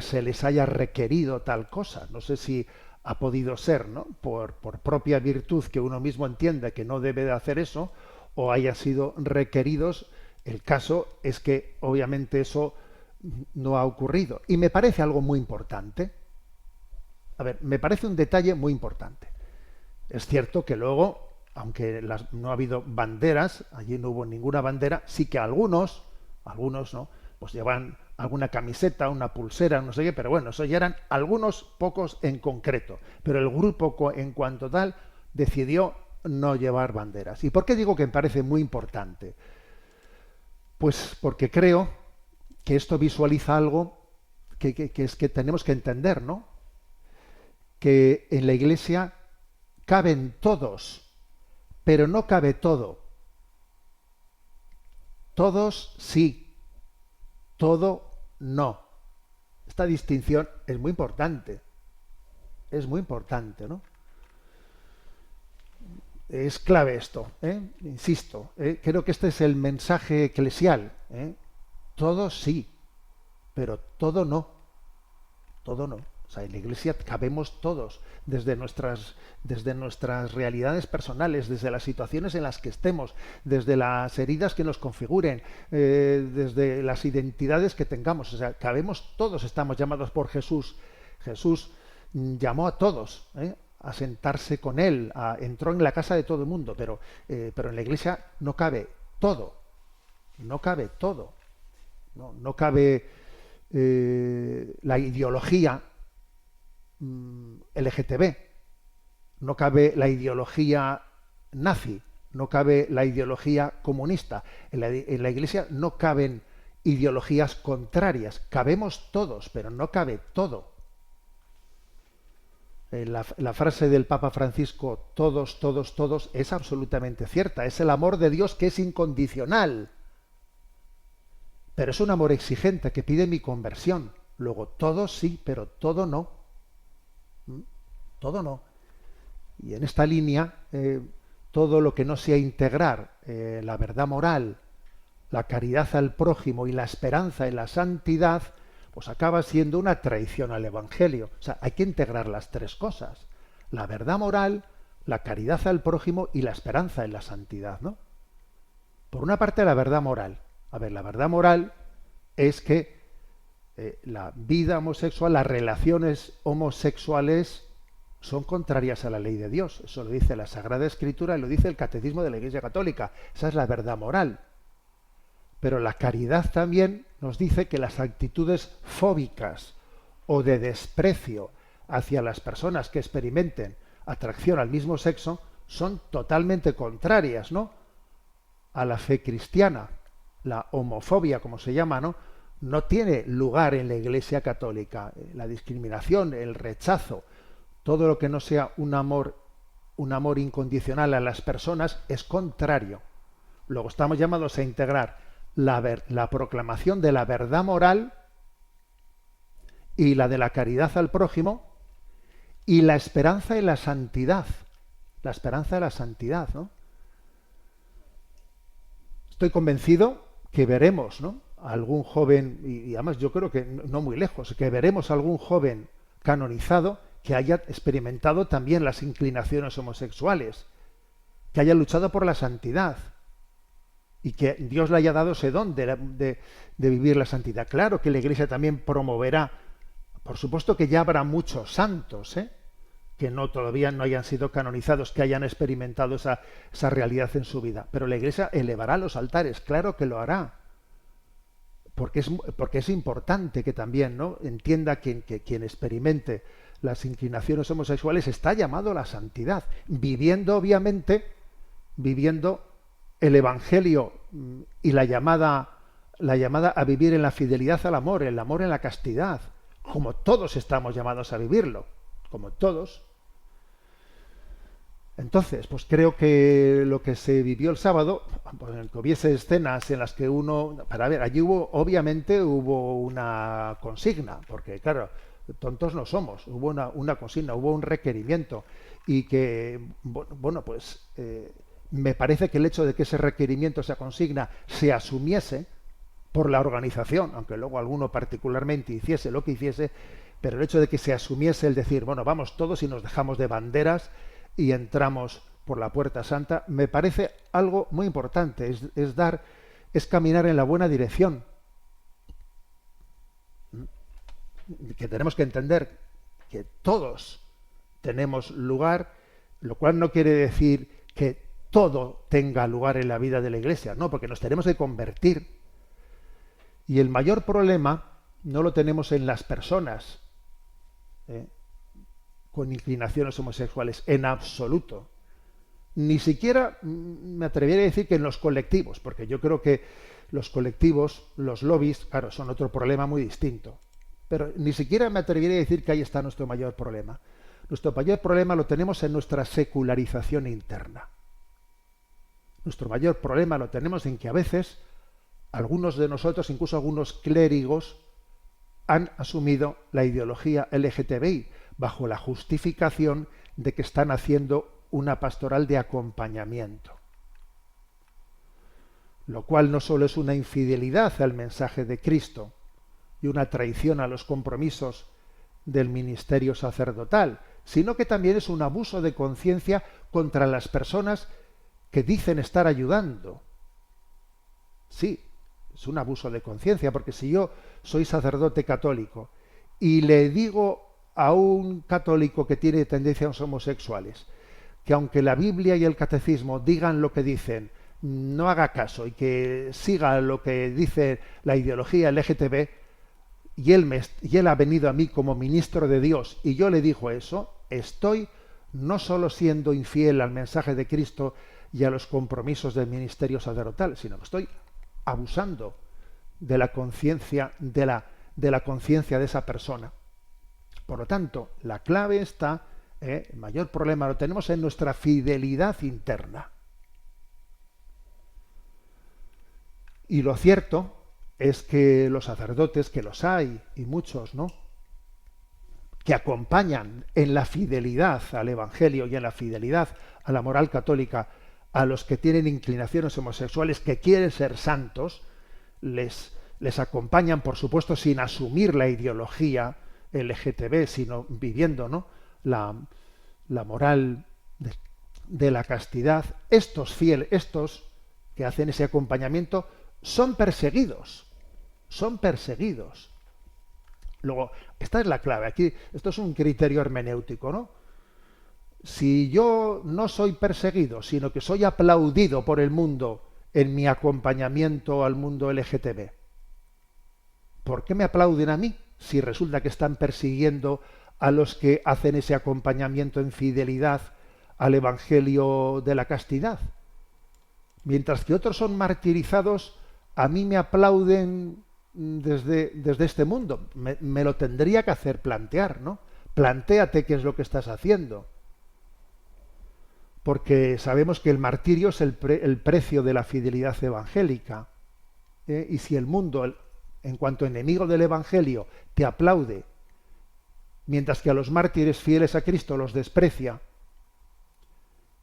Speaker 3: se les haya requerido tal cosa. No sé si ha podido ser, ¿no?, por propia virtud, que uno mismo entiende que no debe de hacer eso, o haya sido requeridos. El caso es que obviamente eso no ha ocurrido. Y me parece algo muy importante. A ver, me parece un detalle muy importante. Es cierto que luego, aunque no ha habido banderas, allí no hubo ninguna bandera, sí que algunos, ¿no?, pues llevan alguna camiseta, una pulsera, no sé qué, pero bueno, eso ya eran algunos pocos en concreto. Pero el grupo en cuanto tal decidió no llevar banderas. ¿Y por qué digo que me parece muy importante? Pues porque creo que esto visualiza algo que es que tenemos que entender, ¿no? Que en la Iglesia caben todos, pero no cabe todo. Todos sí, todo no. Esta distinción es muy importante. Es muy importante, ¿no? Es clave esto, ¿eh? Insisto, creo que este es el mensaje eclesial, ¿eh? Todo sí, pero todo no. Todo no. O sea, en la Iglesia cabemos todos, desde nuestras realidades personales, desde las situaciones en las que estemos, desde las heridas que nos configuren, desde las identidades que tengamos. O sea, cabemos todos, estamos llamados por Jesús. Jesús llamó a todos, a sentarse con él, entró en la casa de todo el mundo, pero en la Iglesia no cabe todo. No cabe todo. No cabe la ideología LGTB, no cabe la ideología nazi, no cabe la ideología comunista. En la Iglesia no caben ideologías contrarias. Cabemos todos, pero no cabe todo. La frase del Papa Francisco, todos, todos, todos, es absolutamente cierta. Es el amor de Dios, que es incondicional. Pero es un amor exigente que pide mi conversión. Luego, todo sí, pero todo no. Todo no. Y en esta línea, todo lo que no sea integrar la verdad moral, la caridad al prójimo y la esperanza en la santidad, pues acaba siendo una traición al Evangelio. O sea, hay que integrar las tres cosas: la verdad moral, la caridad al prójimo y la esperanza en la santidad, ¿no? Por una parte, la verdad moral. A ver, la verdad moral es que la vida homosexual, las relaciones homosexuales son contrarias a la ley de Dios. Eso lo dice la Sagrada Escritura y lo dice el Catecismo de la Iglesia Católica. Esa es la verdad moral. Pero la caridad también nos dice que las actitudes fóbicas o de desprecio hacia las personas que experimenten atracción al mismo sexo son totalmente contrarias, ¿no?, a la fe cristiana. La homofobia, como se llama, ¿no?, no tiene lugar en la Iglesia católica. La discriminación, el rechazo, todo lo que no sea un amor incondicional a las personas es contrario. Luego estamos llamados a integrar la proclamación de la verdad moral y la de la caridad al prójimo y la esperanza en la santidad. La esperanza de la santidad, ¿no? Estoy convencido que veremos, ¿no?, algún joven, y además yo creo que no muy lejos, que veremos algún joven canonizado que haya experimentado también las inclinaciones homosexuales, que haya luchado por la santidad y que Dios le haya dado ese don de vivir la santidad. Claro que la Iglesia también promoverá, por supuesto que ya habrá muchos santos, que todavía no hayan sido canonizados, que hayan experimentado esa realidad en su vida, pero la Iglesia elevará los altares, claro que lo hará. Porque es importante que también, ¿no?, entienda que quien experimente las inclinaciones homosexuales está llamado a la santidad, viviendo el Evangelio y la llamada a vivir en la fidelidad al amor, el amor en la castidad, como todos estamos llamados a vivirlo, como todos. Entonces, pues creo que lo que se vivió el sábado, pues, que hubiese escenas en las que allí obviamente hubo una consigna, porque claro, tontos no somos, hubo una consigna, hubo un requerimiento, y que, bueno, pues me parece que el hecho de que ese requerimiento, esa consigna, se asumiese por la organización, aunque luego alguno particularmente hiciese lo que hiciese, pero el hecho de que se asumiese el decir, bueno, vamos todos y nos dejamos de banderas y entramos por la Puerta Santa, me parece algo muy importante, es caminar en la buena dirección. Que tenemos que entender que todos tenemos lugar, lo cual no quiere decir que todo tenga lugar en la vida de la Iglesia, no, porque nos tenemos que convertir. Y el mayor problema no lo tenemos en las personas con inclinaciones homosexuales, en absoluto. Ni siquiera me atrevería a decir que en los colectivos, porque yo creo que los colectivos, los lobbies, claro, son otro problema muy distinto. Pero ni siquiera me atrevería a decir que ahí está nuestro mayor problema. Nuestro mayor problema lo tenemos en nuestra secularización interna. Nuestro mayor problema lo tenemos en que a veces algunos de nosotros, incluso algunos clérigos, han asumido la ideología LGTBI bajo la justificación de que están haciendo una pastoral de acompañamiento. Lo cual no solo es una infidelidad al mensaje de Cristo y una traición a los compromisos del ministerio sacerdotal, sino que también es un abuso de conciencia contra las personas que dicen estar ayudando. Sí, es un abuso de conciencia, porque si yo soy sacerdote católico y le digo a un católico que tiene tendencias homosexuales que aunque la Biblia y el catecismo digan lo que dicen, no haga caso y que siga lo que dice la ideología LGTB, y él ha venido a mí como ministro de Dios y yo le digo eso, estoy no solo siendo infiel al mensaje de Cristo y a los compromisos del ministerio sacerdotal, sino que estoy abusando de la conciencia de la conciencia de esa persona. Por lo tanto, la clave está, el mayor problema lo tenemos en nuestra fidelidad interna. Y lo cierto es que los sacerdotes, que los hay, y muchos, ¿no?, que acompañan en la fidelidad al Evangelio y en la fidelidad a la moral católica a los que tienen inclinaciones homosexuales, que quieren ser santos, les acompañan, por supuesto, sin asumir la ideología LGTB, sino viviendo, ¿no?, la moral de la castidad. Estos fieles, estos que hacen ese acompañamiento, son perseguidos. Son perseguidos. Luego, esta es la clave. Aquí, esto es un criterio hermenéutico, ¿no? Si yo no soy perseguido, sino que soy aplaudido por el mundo en mi acompañamiento al mundo LGTB, ¿por qué me aplauden a mí si resulta que están persiguiendo a los que hacen ese acompañamiento en fidelidad al Evangelio de la castidad? Mientras que otros son martirizados, a mí me aplauden desde este mundo. Me lo tendría que hacer plantear, ¿no? Plantéate qué es lo que estás haciendo. Porque sabemos que el martirio es el precio de la fidelidad evangélica. Y si el mundo, en cuanto enemigo del Evangelio, te aplaude, mientras que a los mártires fieles a Cristo los desprecia,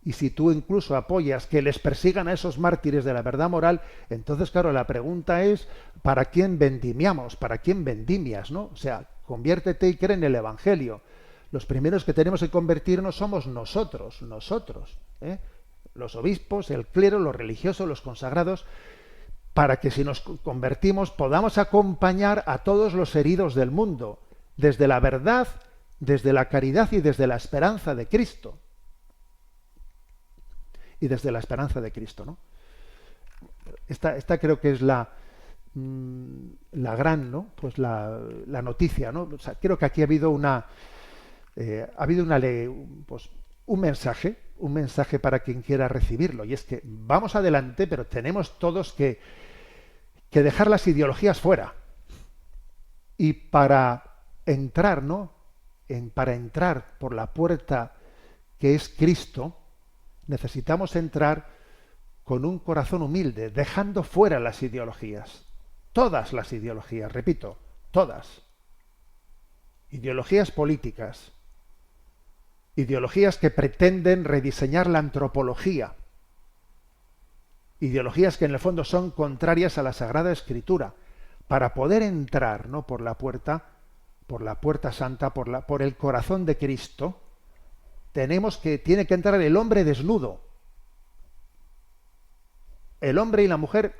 Speaker 3: y si tú incluso apoyas que les persigan a esos mártires de la verdad moral, entonces, claro, la pregunta es, ¿para quién vendimiamos? ¿Para quién vendimias? ¿No? O sea, conviértete y cree en el Evangelio. Los primeros que tenemos que convertirnos somos nosotros, los obispos, el clero, los religiosos, los consagrados, para que si nos convertimos podamos acompañar a todos los heridos del mundo, desde la verdad, desde la caridad y desde la esperanza de Cristo. Y desde la esperanza de Cristo, ¿no? Esta creo que es la gran, ¿no? Pues la noticia, ¿no? O sea, creo que aquí ha habido un mensaje para quien quiera recibirlo, y es que vamos adelante, pero tenemos todos que dejar las ideologías fuera. Y para entrar, ¿no? Para entrar por la puerta que es Cristo, necesitamos entrar con un corazón humilde, dejando fuera las ideologías. Todas las ideologías, repito, todas. Ideologías políticas, ideologías que pretenden rediseñar la antropología, ideologías que en el fondo son contrarias a la Sagrada Escritura, para poder entrar, ¿no? por la puerta santa, por el corazón de Cristo. Tiene que entrar el hombre desnudo, el hombre y la mujer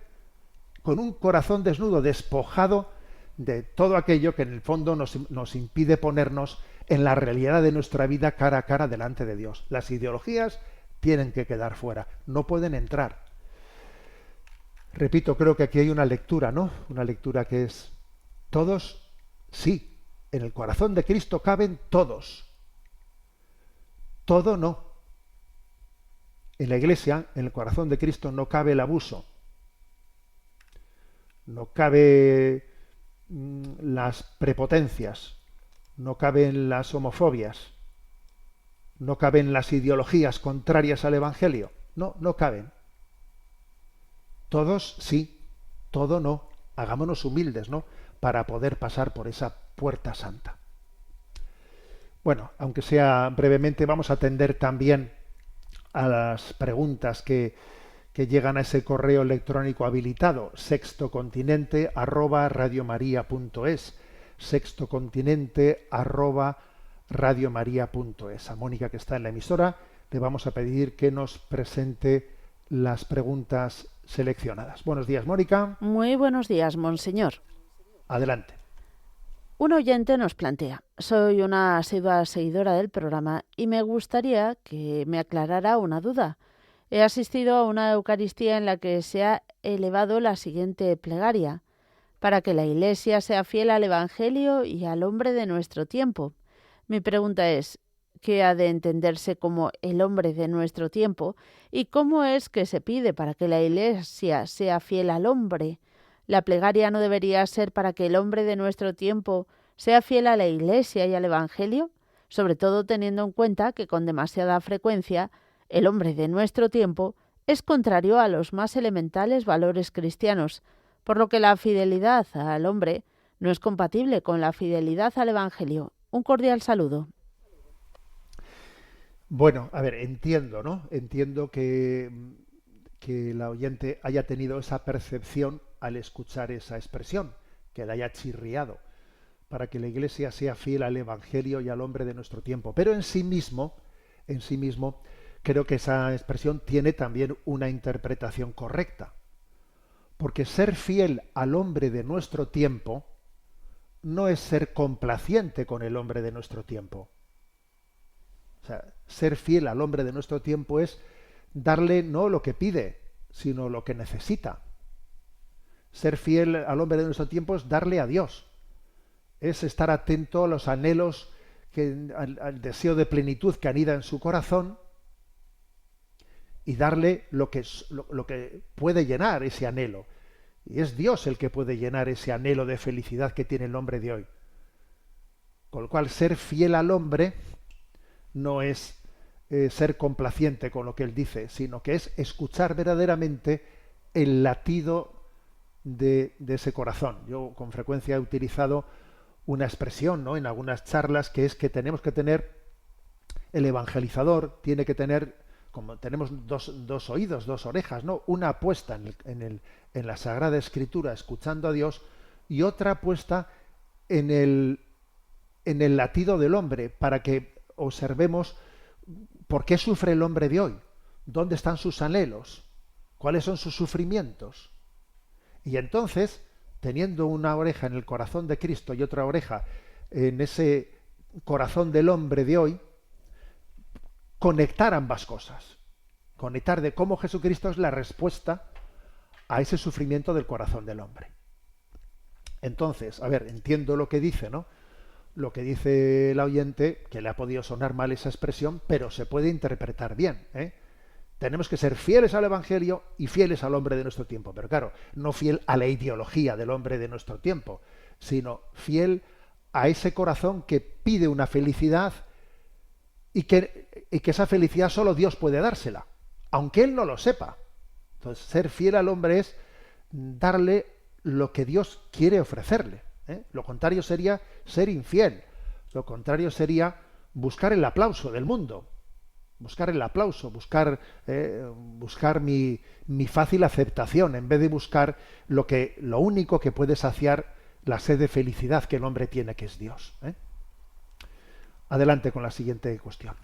Speaker 3: con un corazón desnudo, despojado de todo aquello que en el fondo nos impide ponernos en la realidad de nuestra vida cara a cara delante de Dios. Las ideologías tienen que quedar fuera, no pueden entrar. Repito, creo que aquí hay una lectura, ¿no? Una lectura que es: todos, sí, en el corazón de Cristo caben todos. Todo no. En la Iglesia, en el corazón de Cristo, no cabe el abuso. No cabe las prepotencias. No caben las homofobias. No caben las ideologías contrarias al Evangelio. No caben. Todos sí, todo no. Hagámonos humildes, ¿no? Para poder pasar por esa puerta santa. Bueno, aunque sea brevemente, vamos a atender también a las preguntas que llegan a ese correo electrónico habilitado, sextocontinente@radiomaria.es, sextocontinente@radiomaria.es. A Mónica, que está en la emisora, le vamos a pedir que nos presente las preguntas seleccionadas. Buenos días, Mónica.
Speaker 6: Muy buenos días, monseñor.
Speaker 3: Adelante.
Speaker 6: Un oyente nos plantea: soy una asidua seguidora del programa y me gustaría que me aclarara una duda. He asistido a una Eucaristía en la que se ha elevado la siguiente plegaria: para que la Iglesia sea fiel al Evangelio y al hombre de nuestro tiempo. Mi pregunta es: ¿qué ha de entenderse como el hombre de nuestro tiempo y cómo es que se pide para que la Iglesia sea fiel al hombre? ¿La plegaria no debería ser para que el hombre de nuestro tiempo sea fiel a la Iglesia y al Evangelio? Sobre todo teniendo en cuenta que con demasiada frecuencia el hombre de nuestro tiempo es contrario a los más elementales valores cristianos, por lo que la fidelidad al hombre no es compatible con la fidelidad al Evangelio. Un cordial saludo.
Speaker 3: Bueno, a ver, entiendo, ¿no? Entiendo que la oyente haya tenido esa percepción al escuchar esa expresión, que la haya chirriado, para que la Iglesia sea fiel al Evangelio y al hombre de nuestro tiempo. Pero en sí mismo, creo que esa expresión tiene también una interpretación correcta. Porque ser fiel al hombre de nuestro tiempo no es ser complaciente con el hombre de nuestro tiempo. O sea, ser fiel al hombre de nuestro tiempo es darle no lo que pide, sino lo que necesita. Ser fiel al hombre de nuestro tiempo es darle a Dios. Es estar atento a los anhelos, al deseo de plenitud que anida en su corazón, y darle lo que puede llenar ese anhelo, Y es Dios el que puede llenar ese anhelo de felicidad que tiene el hombre de hoy. Con lo cual, ser fiel al hombre no es ser complaciente con lo que él dice, sino que es escuchar verdaderamente el latido de ese corazón. Yo con frecuencia he utilizado una expresión, ¿no?, en algunas charlas, que es que tenemos que tener, el evangelizador tiene que tener, como tenemos dos oídos, dos orejas, ¿no?, una puesta en la Sagrada Escritura, escuchando a Dios, y otra puesta en el latido del hombre, para que observemos por qué sufre el hombre de hoy, dónde están sus anhelos, cuáles son sus sufrimientos. Y entonces, teniendo una oreja en el corazón de Cristo y otra oreja en ese corazón del hombre de hoy, conectar ambas cosas. Conectar de cómo Jesucristo es la respuesta a ese sufrimiento del corazón del hombre. Entonces, a ver, entiendo lo que dice, ¿no? Lo que dice el oyente, que le ha podido sonar mal esa expresión, pero se puede interpretar bien, ¿eh? Tenemos que ser fieles al Evangelio y fieles al hombre de nuestro tiempo. Pero claro, no fiel a la ideología del hombre de nuestro tiempo, sino fiel a ese corazón que pide una felicidad y que esa felicidad solo Dios puede dársela, aunque él no lo sepa. Entonces, ser fiel al hombre es darle lo que Dios quiere ofrecerle, ¿eh? Lo contrario sería ser infiel. Lo contrario sería buscar el aplauso del mundo. Buscar el aplauso, buscar mi fácil aceptación, en vez de buscar lo único que puede saciar la sed de felicidad que el hombre tiene, que es Dios, ¿eh? Adelante con la siguiente cuestión.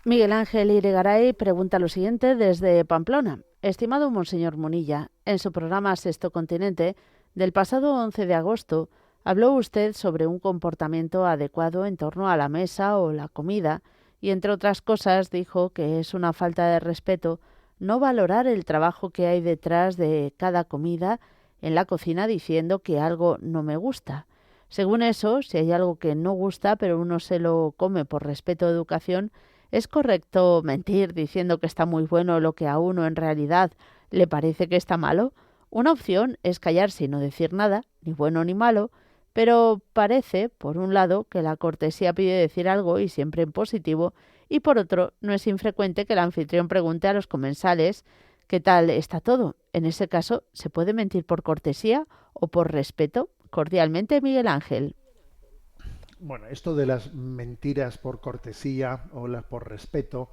Speaker 6: Miguel Ángel Irigaray pregunta lo siguiente desde Pamplona. Estimado Monseñor Munilla, en su programa Sexto Continente del pasado 11 de agosto habló usted sobre un comportamiento adecuado en torno a la mesa o la comida, y entre otras cosas dijo que es una falta de respeto no valorar el trabajo que hay detrás de cada comida en la cocina diciendo que algo no me gusta. Según eso, si hay algo que no gusta pero uno se lo come por respeto o educación, ¿es correcto mentir diciendo que está muy bueno lo que a uno en realidad le parece que está malo? Una opción es callarse y no decir nada, ni bueno ni malo, pero parece, por un lado, que la cortesía pide decir algo y siempre en positivo, y por otro, no es infrecuente que el anfitrión pregunte a los comensales ¿qué tal está todo? En ese caso, ¿se puede mentir por cortesía o por respeto? Cordialmente, Miguel Ángel.
Speaker 3: Bueno, esto de las mentiras por cortesía o por respeto,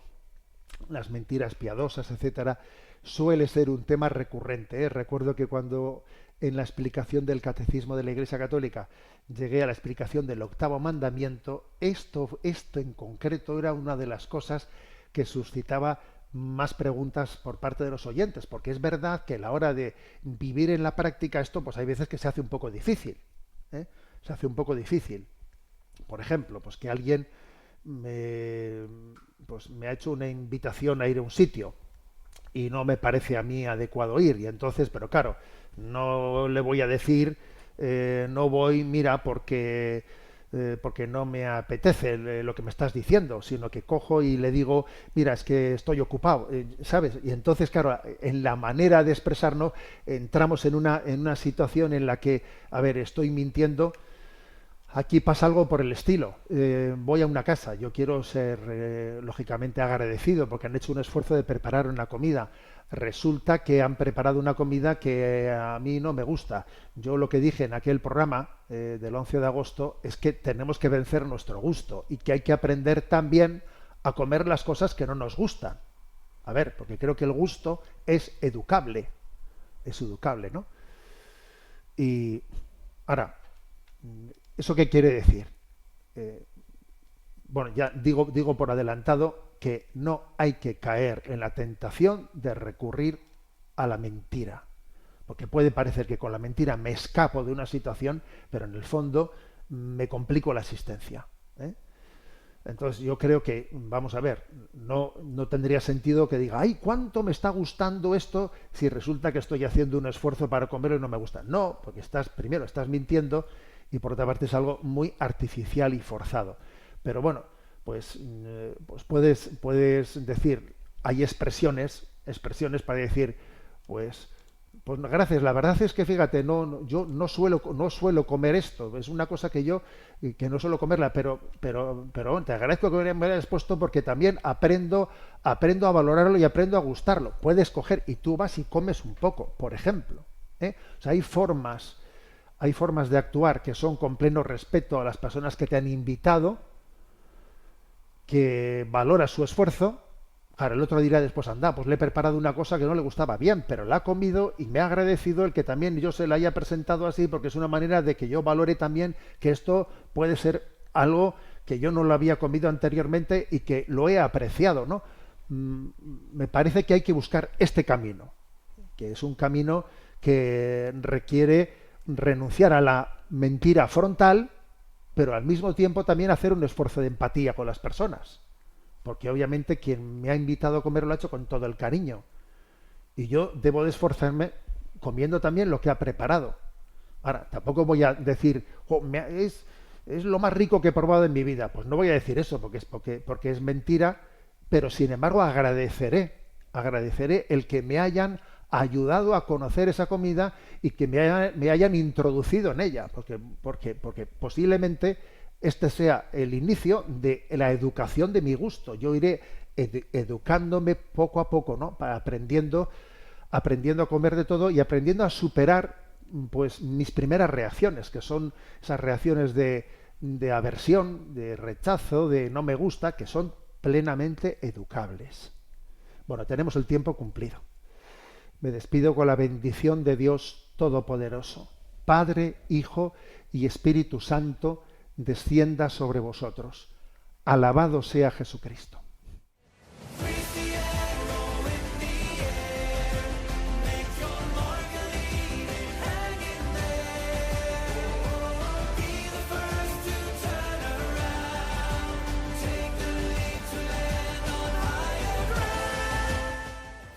Speaker 3: las mentiras piadosas, etcétera, suele ser un tema recurrente, ¿eh? Recuerdo que cuando en la explicación del Catecismo de la Iglesia Católica llegué a la explicación del octavo mandamiento, esto en concreto era una de las cosas que suscitaba más preguntas por parte de los oyentes, porque es verdad que a la hora de vivir en la práctica esto, pues hay veces que se hace un poco difícil, ¿eh? Se hace un poco difícil. Por ejemplo, pues que alguien me ha hecho una invitación a ir a un sitio y no me parece a mí adecuado ir, y entonces, pero claro, no le voy a decir no voy, mira, porque no me apetece lo que me estás diciendo, sino que cojo y le digo, mira, es que estoy ocupado, ¿sabes? Y entonces, claro, en la manera de expresarnos entramos en una situación en la que, a ver, estoy mintiendo. Aquí pasa algo por el estilo. Voy a una casa, yo quiero ser lógicamente agradecido porque han hecho un esfuerzo de preparar una comida. Resulta que han preparado una comida que a mí no me gusta. Yo lo que dije en aquel programa del 11 de agosto es que tenemos que vencer nuestro gusto y que hay que aprender también a comer las cosas que no nos gustan. A ver, porque creo que el gusto es educable, ¿no? Y ahora, ¿eso qué quiere decir? Bueno, ya digo por adelantado que no hay que caer en la tentación de recurrir a la mentira. Porque puede parecer que con la mentira me escapo de una situación, pero en el fondo me complico la existencia, ¿eh? Entonces yo creo que, vamos a ver, no tendría sentido que diga, ¡ay, cuánto me está gustando esto! Si resulta que estoy haciendo un esfuerzo para comerlo y no me gusta. No, porque primero estás mintiendo, y por otra parte es algo muy artificial y forzado. Pero bueno, pues puedes decir, hay expresiones para decir, pues Pues gracias, la verdad es que fíjate, yo no suelo comer esto, es una cosa que no suelo comerla, pero te agradezco que me hayas puesto porque también aprendo a valorarlo y aprendo a gustarlo. Puedes coger y tú vas y comes un poco, por ejemplo, ¿eh? O sea, hay formas de actuar que son con pleno respeto a las personas que te han invitado, que valoras su esfuerzo. Ahora, el otro dirá después, anda, pues le he preparado una cosa que no le gustaba bien, pero la ha comido y me ha agradecido el que también yo se la haya presentado así, porque es una manera de que yo valore también que esto puede ser algo que yo no lo había comido anteriormente y que lo he apreciado, ¿no? Me parece que hay que buscar este camino, que es un camino que requiere renunciar a la mentira frontal, pero al mismo tiempo también hacer un esfuerzo de empatía con las personas. Porque obviamente quien me ha invitado a comer lo ha hecho con todo el cariño. Y yo debo de esforzarme comiendo también lo que ha preparado. Ahora, tampoco voy a decir, es lo más rico que he probado en mi vida. Pues no voy a decir eso, porque es mentira, pero sin embargo agradeceré el que me hayan ayudado a conocer esa comida y que me hayan introducido en ella. Porque posiblemente este sea el inicio de la educación de mi gusto. Yo iré educándome poco a poco, ¿no? Aprendiendo a comer de todo y aprendiendo a superar, pues, mis primeras reacciones, que son esas reacciones de aversión, de rechazo, de no me gusta, que son plenamente educables. Bueno, tenemos el tiempo cumplido. Me despido con la bendición de Dios Todopoderoso, Padre, Hijo y Espíritu Santo, descienda sobre vosotros. Alabado sea Jesucristo.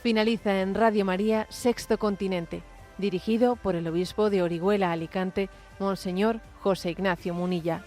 Speaker 2: Finaliza en Radio María Sexto Continente, dirigido por el obispo de Orihuela, Alicante, Monseñor José Ignacio Munilla.